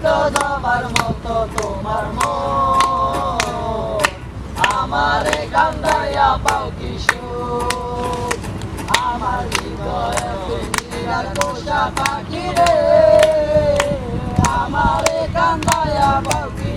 তো যাবার মতো তোমার মন, আমারে কান্দাইয়া পাও কি সুখ, আমার হৃদয়ে তুমি আর পোষা পাখি রে, আমারে কান্দাইয়া পাও কি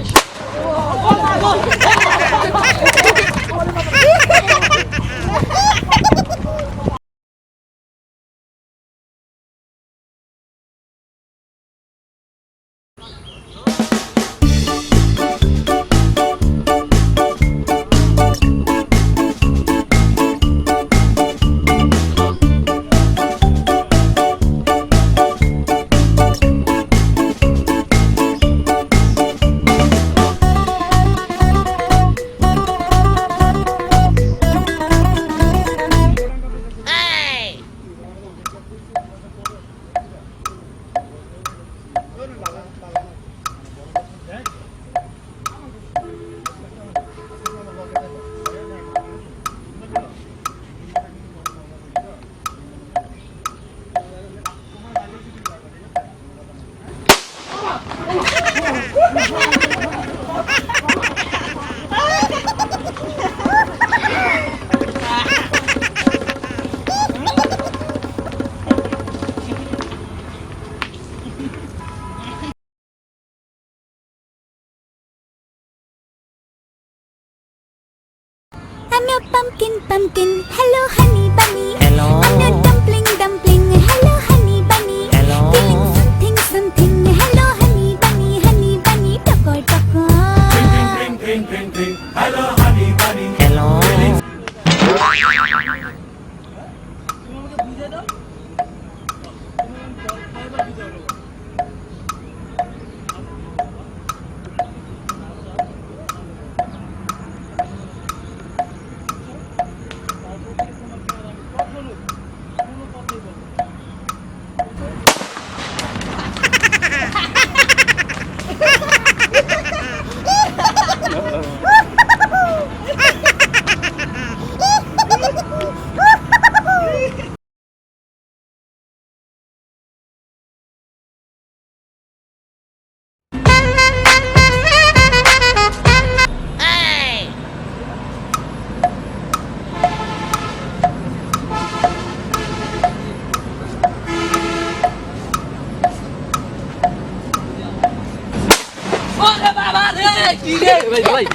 I'm your pumpkin, pumpkin. Hello, honey bunny. Hello. I'm your dumpling, dumpling. Hello, honey bunny. Hello. Feeling something, something. Hello, honey bunny. Toko, toko. Hello. ওরে বাবা রে, কি রে ভাই ভাই।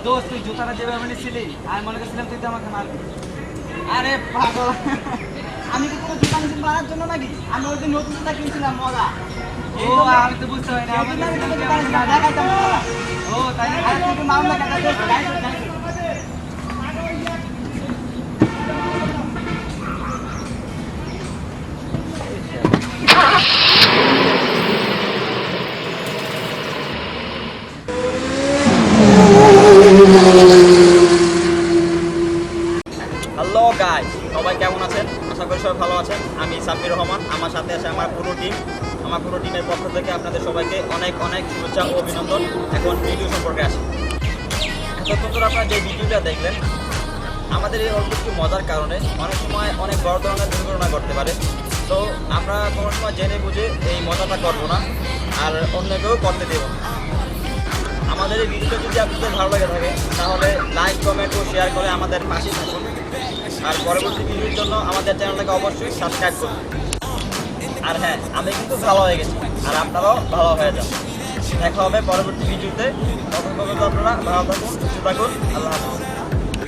দোস্ত তুই জুতাটা যেভাবে নিছিলি আমি মনে করছিলাম তুই তো আমাকে মারবি। আরে পাগল, আমি কি তোর জুতা নিয়েছি মারার জন্য নাকি? আমি ওই দিন নতুন জুতা কিনছিলাম মজা। ও আমি তো বুঝতে পারি না। ও তাই তুই মামলা কাটা হ্যালো গাইস, সবাই কেমন আছেন? আশা করি সবাই ভালো আছেন। আমি সাব্বির রহমান, আমার সাথে আছে আমার পুরো টিমের পক্ষ থেকে আপনাদের সবাইকে অনেক অনেক শুভেচ্ছা ও অভিনন্দন। এখন ভিডিও সম্পর্কে আসি। এতক্ষণ ধরে আপনারা যে ভিডিওটা দেখলেন, আমাদের এই অল্প একটু মজার কারণে অনেক সময় অনেক বড় ধরনের দুর্ঘটনা ঘটতে পারে। তো আমরা কোনো সময় জেনে বুঝে এই মজাটা করবো না, আর অন্যকেও করতে দেবো না। আমাদের এই ভিডিওটা যদি আপনাদের ভালো লাগে থাকে তাহলে লাইক, কমেন্ট ও শেয়ার করে আমাদের পাশে থাকুন। আর পরবর্তী ভিডিওর জন্য আমাদের চ্যানেলটাকে অবশ্যই সাবস্ক্রাইব করুন। আর হ্যাঁ, আমি কিন্তু ভালো হয়ে গেছি, আর আপনারাও ভালো হয়ে যান। দেখা হবে পরবর্তী ভিডিওতে। তখন পর্যন্ত আপনারা ভালো থাকুন, সুস্থ থাকুন। আল্লাহ হাফেজ।